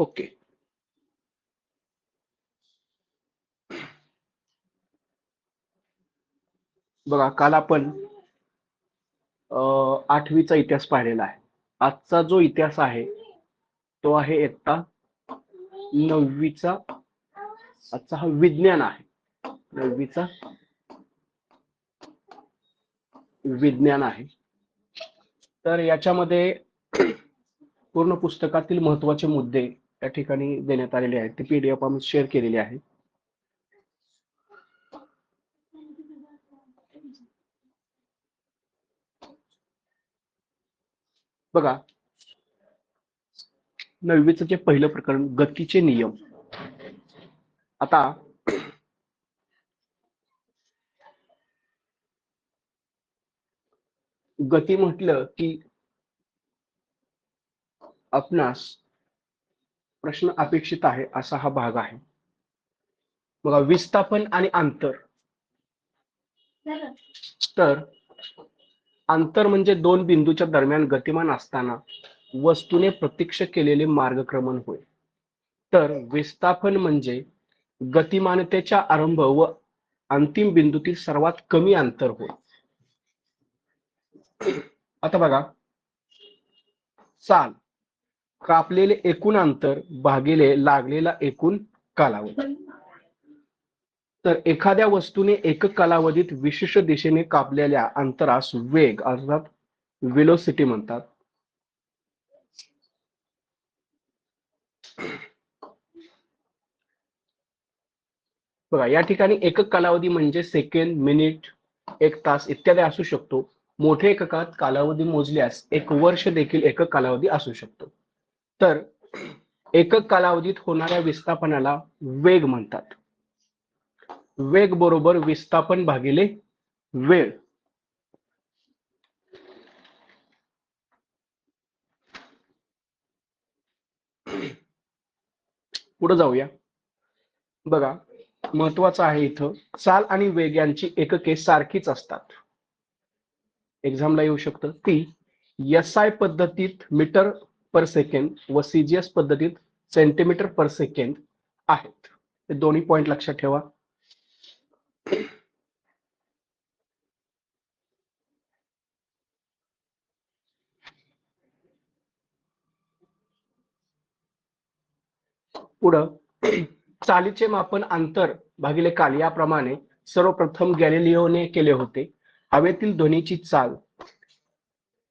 Okay. बघा, काल आपण 8वीचा इतिहास पाहिलेला आहे. आजचा जो इतिहास आहे तो आहे इयत्ता 9वीचा. आजचा हा विज्ञान आहे. 9वीचा विज्ञान आहे. तर याच्यामध्ये पूर्ण पुस्तकातील महत्वाचे मुद्दे या ठिकाणी देण्यात आलेले आहेत. ते PDF आम्ही शेअर केलेले आहे. बघा, 9वीचं जे पहिलं प्रकरण गतीचे नियम. आता गती म्हटलं की आपणास प्रश्न अपेक्षित आहे असा हा भाग आहे. बघा, विस्थापन आणि अंतर. तर अंतर म्हणजे दोन बिंदूच्या दरम्यान गतिमान असताना वस्तूने प्रत्यक्ष केलेले मार्गक्रमण होय. तर विस्थापन म्हणजे गतिमानतेच्या आरंभ व अंतिम बिंदूतील सर्वात कमी अंतर होय. आता बघा, चाल कापलेले एकूण अंतर भागिले लागलेला एकूण कालावधी. तर एखाद्या वस्तूने एकक कालावधीत विशिष्ट दिशेने कापलेल्या अंतरास वेग अर्थात वेलोसिटी म्हणतात. बघा, या ठिकाणी एकक कालावधी म्हणजे सेकंद, मिनिट, एक तास इत्यादी असू शकतो. मोठे एककात कालावधी मोजल्यास एक वर्ष देखील एकक कालावधी असू शकतो. तर एकक कालावधीत होणाऱ्या विस्थापनाला वेग म्हणतात. वेग बरोबर विस्थापन भागिले वेळ. पुढे जाऊया. बघा, महत्वाचं आहे इथं, चाल आणि वेग यांची एकके सारखीच असतात. एक्झामला येऊ शकतं. ती SI पद्धतीत मीटर पर सेकंड व CGS पद्धतीत सेंटीमीटर पर सेकंड आहेत. हे दोन्ही पॉइंट लक्षात ठेवा. पुढं चालीचे मापन अंतर भागिले काल याप्रमाणे सर्वप्रथम गॅलिलिओने केले होते. हवेतील ध्वनीची चाल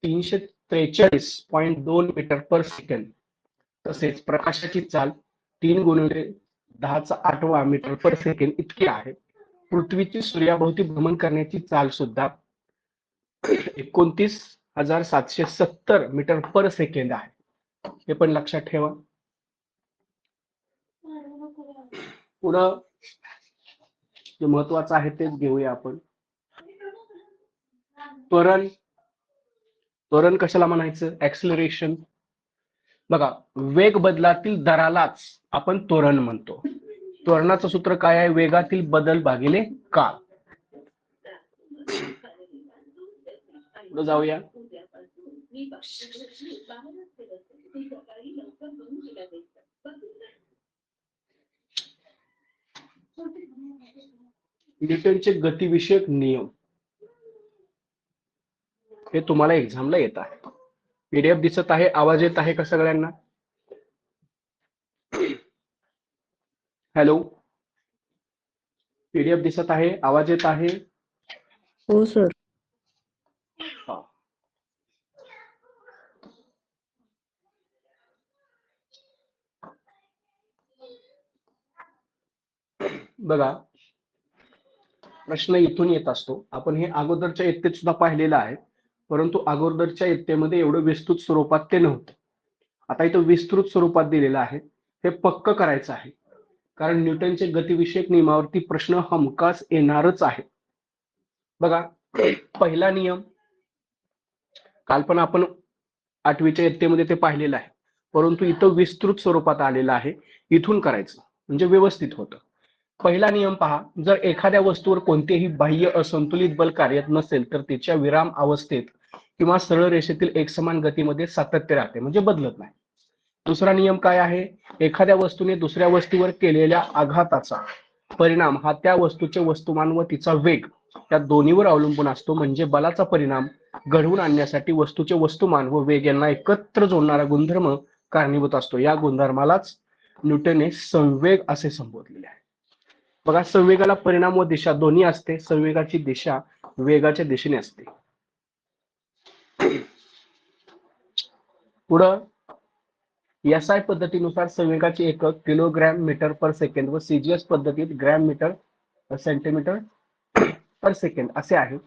343.2 मीटर पर सेकंड तसेच प्रकाशाची चाल 3 गुणिले 10⁸ मीटर पर सेकंड इतकी आहे. पृथ्वीची सूर्याभोवती भ्रमण करण्याची चाल सुद्धा 29,770 मीटर पर सेकंड आहे. हे पण लक्षात ठेवा. पुढं जे महत्वाचं आहे तेच घेऊया आपण. त्वरण. त्वरण कशाला म्हणायचं? ऍक्सिलरेशन. बघा, वेग बदलातील दरालाच आपण त्वरण म्हणतो. त्वरणाचं सूत्र काय आहे? वेगातील बदल भागिले काळ. पुढे जाऊया. न्यूटनचे गतिविषयक नियम हे तुम्हाला एक्झामला येत आहे. PDF दिसत आहे? आवाज येत आहे का सगळ्यांना? हॅलो, PDF दिसत आहे? आवाज येत आहे? हो सर. बघा, प्रश्न इथून येत असतो. आपण हे अगोदरच्या इयत्तेत सुद्धा पाहिलेलं आहे, परंतु अगोदरच्या इयत्तेमध्ये एवढं विस्तृत स्वरूपात ते नव्हतं. आता इथं विस्तृत स्वरूपात दिलेलं आहे. हे पक्क करायचं आहे, कारण न्यूटनचे गतिविषयक नियमावरती प्रश्न हमखास येणारच आहे. बघा, पहिला नियम काल पण आपण 8वीच्या इयत्तेमध्ये ते पाहिलेलं आहे, परंतु इथं विस्तृत स्वरूपात आलेलं आहे. इथून करायचं म्हणजे व्यवस्थित होतं. पहिला नियम पहा. जर एखाद्या वस्तूवर कोणतेही बाह्य असंतुलित बल कार्यरत नसेल तर तिच्या विराम अवस्थेत किंवा सरळ रेषेतील एकसमान गतीमध्ये सातत्य राहते, म्हणजे बदलत नाही. दुसरा नियम काय आहे? एखाद्या वस्तूने दुसऱ्या वस्तूवर केलेल्या आघाताचा परिणाम हा त्या वस्तूचे वस्तुमान व तिचा वेग या दोन्हीवर अवलंबून असतो. म्हणजे बलाचा परिणाम घडवून आणण्यासाठी वस्तूचे वस्तुमान व वेग यांना एकत्र जोडणारा गुणधर्म कारणीभूत असतो. या गुणधर्मालाच न्यूटनने संवेग असे संबोधलेले आहे. बघा, संवेगाला परिणाम व दिशा दोन्ही असते. संवेगाची दिशा वेगाच्या दिशेने असते. पुढं एसआय पद्धतीनुसार संवेगाचे एकक किलोग्रॅम मीटर पर सेकंद व सीजीएस पद्धतीत gram metre centimetre per second असे आहे.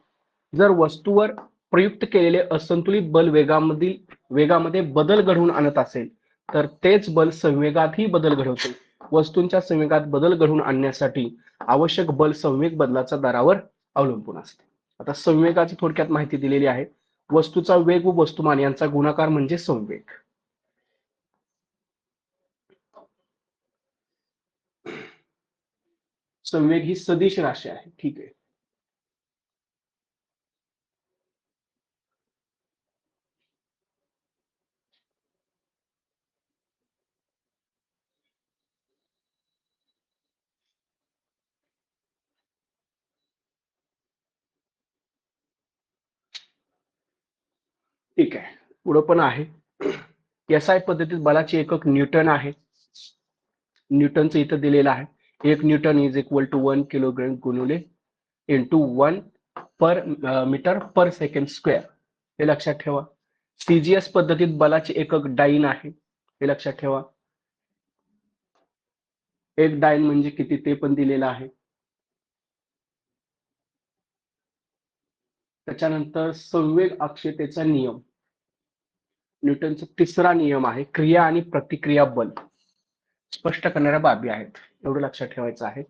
जर वस्तूवर प्रयुक्त केलेले असंतुलित बल वेगामध्ये बदल घडवून आणत असेल तर तेच बल संवेगातही बदल घडवते. वस्तूंच्या संवेगात बदल घडवून आणण्यासाठी आवश्यक बल संवेग बदलाच्या दरावर अवलंबून असते. आता संवेगाची थोडक्यात माहिती दिलेली आहे. वस्तूचा वेग व वस्तुमान यांचा गुणाकार म्हणजे संवेग. संवेग ही सदिश राशी आहे. ठीक आहे. ठीक आहे. पुढं पण आहे. एसआय पद्धतीत बलाचे एकक न्यूटन आहे. न्यूटनचं इथं दिलेलं आहे. 1 newton is equal to 1 kilogram गुणिले into 1 per metre per second square. हे लक्षात ठेवा. सीजीएस पद्धतीत बलाचे एकक डाईन आहे. हे लक्षात ठेवा. एक डाईन म्हणजे किती ते पण दिलेलं आहे. त्याच्यानंतर संवेग अक्षयतेचा नियम न्यूटनचा तिसरा नियम आहे. क्रिया आणि प्रतिक्रिया बल स्पष्ट करणाऱ्या बाबी आहेत. एवढं लक्षात ठेवायचं आहे.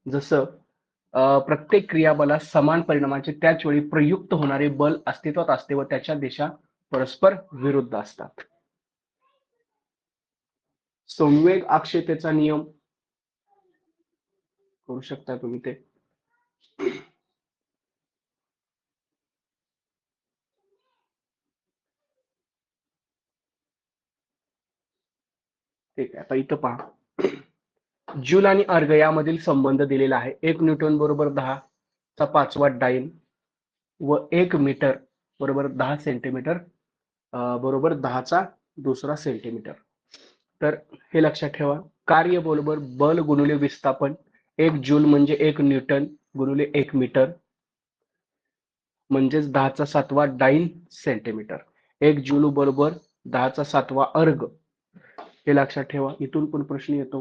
जसं प्रत्येक क्रियाबलास समान परिणामाचे त्याच वेळी प्रयुक्त होणारे बल अस्तित्वात असते व त्याच्या दिशा परस्पर विरुद्ध असतात. संवेग अक्षयतेचा नियम करू शकता तुम्ही ते. ठीक आहे. आता इथं पहा, जूल आणि अर्ग यामधील संबंध दिलेला आहे. 1 न्यूटन बरोबर 10⁵ डाईन व 1 मीटर बरोबर 10 सेंटीमीटर बरोबर 10⁻² सेंटीमीटर. तर हे लक्षात ठेवा. कार्य बरोबर बल गुणिले विस्थापन. 1 जूल म्हणजे 1 न्यूटन गुणिले 1 मीटर म्हणजेच 10⁷ डाईन सेंटीमीटर. 1 जूल बरोबर 10⁷ अर्ग. हे लक्षात ठेवा. इथून पण प्रश्न येतो.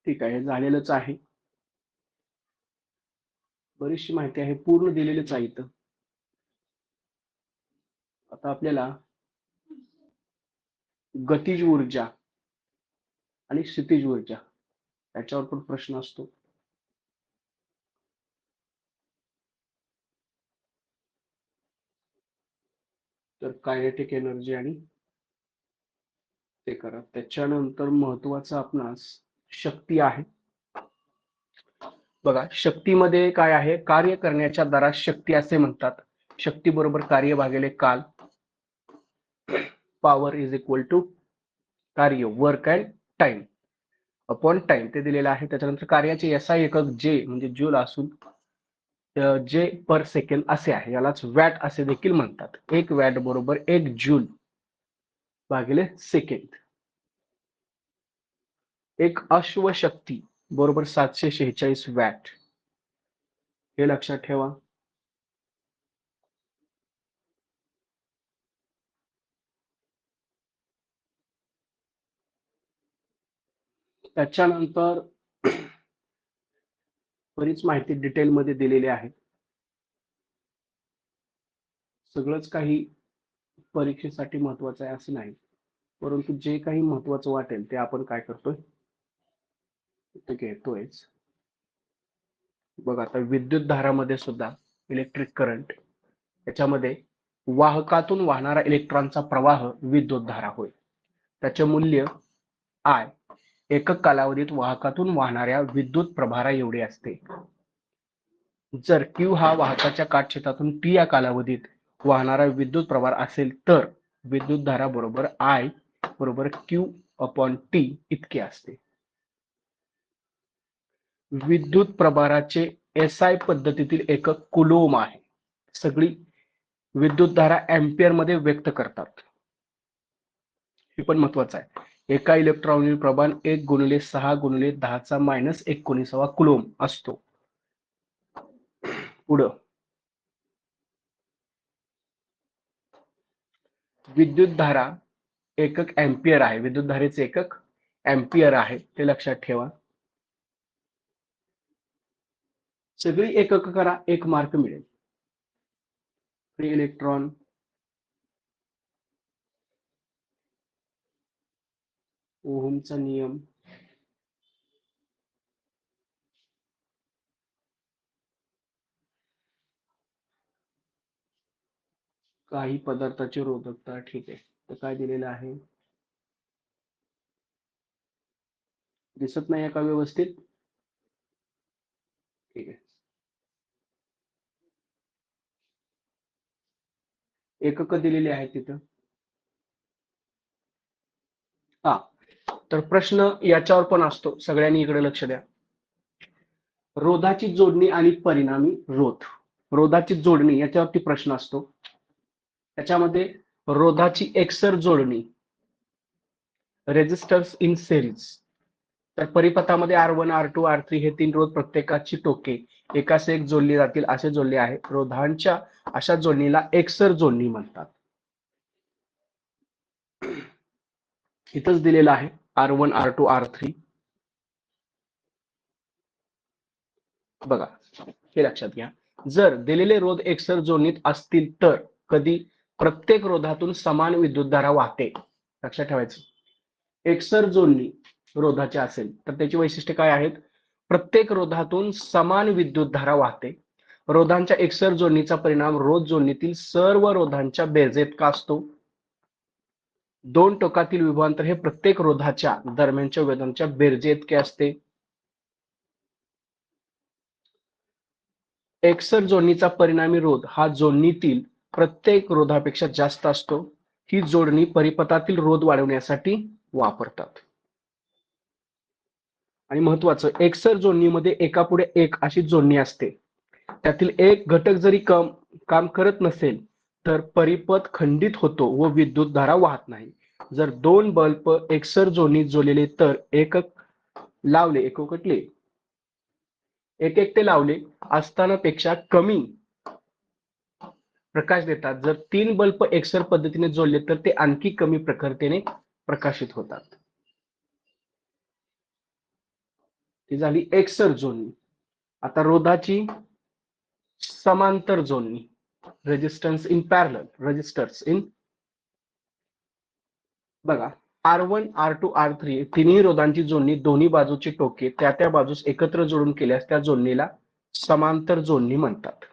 ठीक आहे. हे झालेलंच आहे. बरीचशी माहिती आहे. पूर्ण दिलेलीच आहे इथं. आता आपल्याला गतिज ऊर्जा आणि क्षितिज ऊर्जा याच्यावर पण प्रश्न असतो. तर कायनेटिक एनर्जी आणि ते करा. त्याच्यानंतर महत्वाचं आपणास शक्ती आहे. बघा, शक्तीमध्ये काय आहे? कार्य करण्याच्या दरास शक्ती असे म्हणतात. शक्ती बरोबर कार्य भागिले काल. पॉवर इज इक्वल टू कार्य work and time upon time ते दिलेलं आहे. त्याच्यानंतर कार्याचे एसआय एकक जे म्हणजे जूल असून जे पर सेकंड असे आहे. यालाच वॅट असे देखील म्हणतात. 1 वॅट बरोबर 1 जूल भागिले सेकंड. एक अश्वशक्ती बरोबर 746 वॅट. हे लक्षात ठेवा. त्याच्यानंतर बरीच माहिती डिटेलमध्ये दिलेली आहे. सगळंच काही परीक्षेसाठी महत्वाचं आहे असं नाही, परंतु जे काही महत्वाचं वाटेल ते आपण काय करतोय ते घेतोयच. बघा, आता विद्युत धारामध्ये सुद्धा इलेक्ट्रिक करंट याच्यामध्ये वाहकातून वाहणारा इलेक्ट्रॉनचा प्रवाह विद्युत धारा होय. त्याचे मूल्य I एकक कालावधीत वाहकातून वाहणाऱ्या विद्युत प्रभारा एवढे असते. जर Q हा वाहकाच्या काटछेत्रातून T या कालावधीत वाहणारा विद्युत प्रभार असेल तर विद्युतधारा बरोबर I बरोबर Q/T इतके असते. विद्युत प्रभाराचे SI पद्धतीतील एकक कुलोम आहे. सगळी विद्युतधारा अँपिअर मध्ये व्यक्त करतात. हे पण महत्वाचं आहे. एका इलेक्ट्रॉनवरील प्रभार 1 × 10⁻⁻⁰ कुलोम असतो. पुढं विद्युतधारा एकक अँपिअर आहे. विद्युतधारेचे एकक अँपिअर आहे, ते लक्षात ठेवा. सगळी एकक करा, 1 मार्क मिळेल. फ्री इलेक्ट्रॉन, ओहमचा नियम, काही पदार्थाची रोधकता. ठीक आहे, तर काय दिलेलं आहे दिसत नाही का व्यवस्थित? ठीक आहे. एकक दिलेली आहेत तिथं. हा, तर प्रश्न याच्यावर पण असतो, सगळ्यांनी इकडे लक्ष द्या. रोधाची जोडणी आणि परिणामी रोध. रोधाची जोडणी याच्यावरती प्रश्न असतो. त्याच्यामध्ये रोधाची एकसर जोडणी, रेजिस्टर्स इन सेरीज. तर परिपथामध्ये R1, R2, R3 हे 3 रोध प्रत्येकाची टोके एकास एक जोडली जातील असे जोडले आहे. रोधांच्या अशा जोडणीला एकसर जोडणी म्हणतात. इथंच दिलेलं आहे R1, R2, R3. बघा, हे लक्षात घ्या. जर दिलेले रोध एकसर जोडणीत असतील तर कधी प्रत्येक रोधातून समान विद्युतधारा वाहते. लक्षात ठेवायचं. एकसर जोडणी रोधाची असेल तर त्याची वैशिष्ट्ये काय आहेत? प्रत्येक रोधातून समान विद्युतधारा वाहते. रोधांच्या एकसर जोडणीचा परिणाम रोध जोडणीतील सर्व रोधांच्या बेरजेत का असतो? दोन टोकातील विभवांतर हे प्रत्येक रोधाच्या दरम्यानच्या वेदांच्या बेरजे इतके असते. एकसर जोडणीचा परिणामी रोध हा जोडणीतील प्रत्येक रोधापेक्षा जास्त असतो. ही जोडणी परिपथातील रोध वाढवण्यासाठी वापरतात. आणि महत्वाचं, एकसर जोडणीमध्ये एकापुढे एक अशी जोडणी असते. त्यातील एक घटक जरी काम करत नसेल तर परिपथ खंडित होतो व विद्युतधारा वाहत नाही. जर दोन बल्ब एकसर जोडणीत जोडलेले तर एकटे लावले असताना पेक्षा कमी प्रकाश देतात. जर 3 बल्ब एकसर पद्धतीने जोडले तर ते आणखी कमी प्रखरतेने प्रकाशित होतात. ती झाली एकसर जोडणी. आता रोधाची समांतर जोडणी, resistance in parallel, resistors in. बघा, R1, R2, R3 तिन्ही रोधांची जोडणी दोन्ही बाजूची टोके त्या बाजूस एकत्र जोडून केल्यास त्या जोडणीला समांतर जोडणी म्हणतात.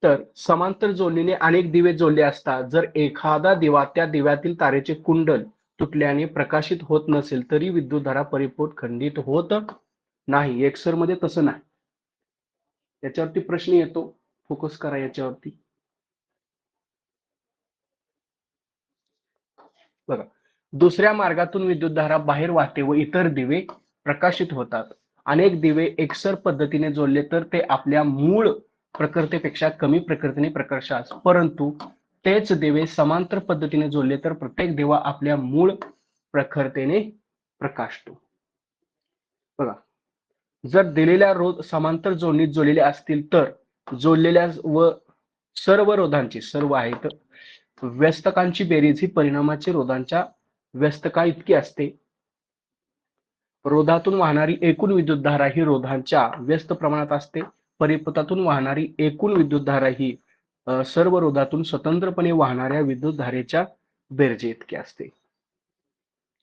तर समांतर जोडणीने अनेक दिवे जोडले असतात. जर एखादा दिवा त्या दिव्यातील तारेचे कुंडल तुटल्याने प्रकाशित होत नसेल तरी विद्युतधारा परिपथ खंडित होत नाही. एकसर मध्ये तसं नाही. याच्यावरती प्रश्न येतो, फोकस करा याच्यावरती. बघा, दुसऱ्या मार्गातून विद्युतधारा बाहेर वाहते व इतर दिवे प्रकाशित होतात. अनेक दिवे एकसर पद्धतीने जोडले तर ते आपल्या मूळ प्रखरतेपेक्षा कमी प्रखरतेने प्रकाशास, परंतु तेच दिवे समांतर पद्धतीने जोडले तर प्रत्येक दिवा आपल्या मूळ प्रखरतेने प्रकाशतो. बघा, जर दिलेल्या रोध समांतर जोडणीत जोडलेले असतील तर जोडलेल्या व सर्व रोधांची, सर्व आहेत, व्यस्तकांची बेरीज ही परिणामाची रोधांच्या व्यस्तका इतकी असते. रोधातून वाहणारी एकूण विद्युतधारा ही रोधांच्या व्यस्त प्रमाणात असते. परिपथातून वाहणारी एकूण विद्युतधारा ही सर्व रोधातून स्वतंत्रपणे वाहणाऱ्या विद्युतधारेच्या बेरजे इतकी असते.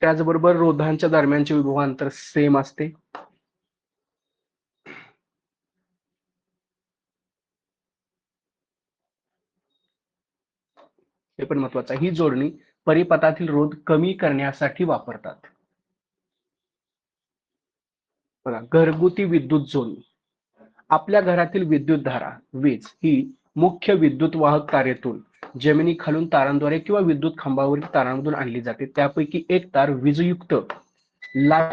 त्याचबरोबर रोधांच्या दरम्यानचे विभवांतर सेम असते. हे पण महत्वाचं आहे. ही जोडणी परिपथातील रोध कमी करण्यासाठी वापरतात. बघा, घरगुती विद्युत जोडणी. आपल्या घरातील विद्युत धारा वीज ही मुख्य विद्युत वाहक तारेतून जमिनीखालून तारांद्वारे किंवा विद्युत खांबावरील तारांमधून आणली जाते. त्यापैकी एक तार वीजयुक्त लाट